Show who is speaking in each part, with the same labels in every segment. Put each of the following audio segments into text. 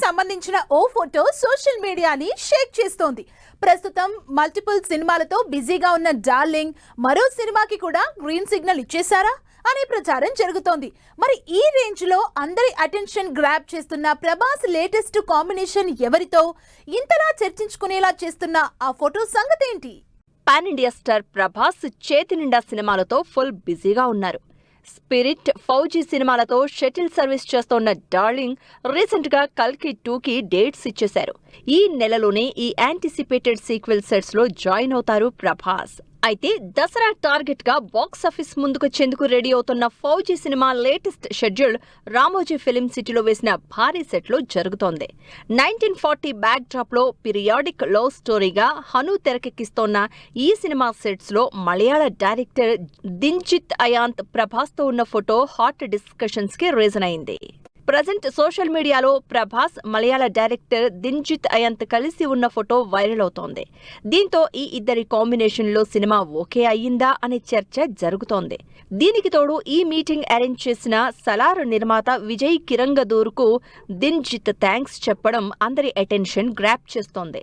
Speaker 1: సంబంధించిన ఓ photo social మీడియాని షేక్ చేస్తోంది. ప్రస్తుతం మల్టిపుల్ సినిమాలతో బిజీగా ఉన్న డార్లింగ్ మరో సినిమాకి కూడా గ్రీన్ సిగ్నల్ ఇచ్చేశారా అనే ప్రచారం జరుగుతోంది. మరి ఈ రేంజ్ లో అందరి అటెన్షన్ గ్రాబ్ చేస్తున్న ప్రభాస్ లేటెస్ట్ కాంబినేషన్ ఎవరితో ఇంతలా చర్చించుకునేలా చేస్తున్న ఆ ఫోటో సంగతి ఏంటి?
Speaker 2: పాన్ ఇండియా స్టార్ ప్రభాస్ చేతి నిండా సినిమాలతో ఫుల్ బిజీగా ఉన్నారు. స్పిరిట్, ఫౌజీ సినిమాలతో షటిల్ సర్వీస్ చేస్తోన్న డార్లింగ్ రీసెంట్ గా కల్కి 2కి డేట్స్ ఇచ్చేశారు. ఈ నెలలోనే ఈ యాంటిసిపేటెడ్ సీక్వెల్ సెట్స్ లో జాయిన్ అవుతారు ప్రభాస్. అయితే దసరా టార్గెట్ గా బాక్సాఫీస్ ముందుకొచ్చేందుకు రెడీ అవుతున్న fauji cinema latest schedule Ramoji film సిటీలో వేసిన భారీ సెట్ లో జరుగుతోంది. 1940 బ్యాక్ డ్రాప్ లో పీరియాడిక్ లవ్ స్టోరీగా హను తెరకెక్కిస్తోన్న ఈ సినిమా సెట్స్ లో మలయాళ డైరెక్టర్ దింజిత్ అయాంత్ ప్రభాస్ తో ఉన్న ఫోటో హాట్ డిస్కషన్స్ కి రీజన్ అయింది. ప్రజెంట్ సోషల్ మీడియాలో ప్రభాస్, మలయాళ డైరెక్టర్ దింజిత్ అయాంత్ కలిసి ఉన్న ఫోటో వైరల్ అవుతోంది. దీంతో ఈ ఇద్దరి కాంబినేషన్లో సినిమా ఓకే అయ్యిందా అనే చర్చ జరుగుతోంది. దీనికి తోడు ఈ మీటింగ్ అరేంజ్ చేసిన సలార్ నిర్మాత విజయ్ కిరంగదూర్కు దింజిత్ థ్యాంక్స్ చెప్పడం అందరి అటెన్షన్ గ్రాప్ చేస్తోంది.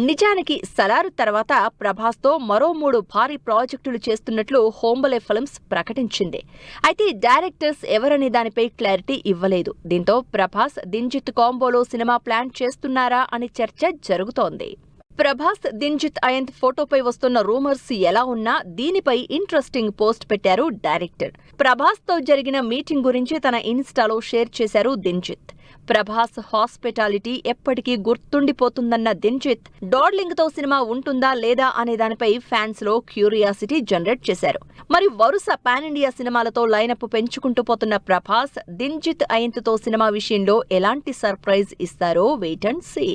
Speaker 2: నిజానికి సలార్ తర్వాత ప్రభాస్తో మరో 3 భారీ ప్రాజెక్టులు చేస్తున్నట్లు హోంబలే ఫిల్మ్స్ ప్రకటించింది. అయితే డైరెక్టర్స్ ఎవరనే దానిపై క్లారిటీ ఇవ్వలేదు. దీంతో ప్రభాస్, దింజిత్ కాంబోలో సినిమా ప్లాన్ చేస్తున్నారా అనే చర్చ జరుగుతోంది. ప్రభాస్, దింజిత్ అయంత్ ఫోటోపై వస్తున్న రూమర్స్ ఎలా ఉన్నా దీనిపై ఇంట్రెస్టింగ్ పోస్ట్ పెట్టారు డైరెక్టర్. ప్రభాస్ తో జరిగిన మీటింగ్ గురించి తన ఇన్స్టాలో షేర్ చేశారు దింజిత్. ప్రభాస్ హాస్పిటాలిటీ ఎప్పటికీ గుర్తుండిపోతుందన్న దింజిత్, డార్లింగ్ తో సినిమా ఉంటుందా లేదా అనే దానిపై ఫ్యాన్స్ లో క్యూరియాసిటీ జనరేట్ చేశారు. మరి వరుస పాన్ ఇండియా సినిమాలతో లైనప్ పెంచుకుంటూ పోతున్న ప్రభాస్, దింజిత్ అయంత్ తో సినిమా విషయంలో ఎలాంటి సర్ప్రైజ్ ఇస్తారో వెయిట్ అండ్ సీ.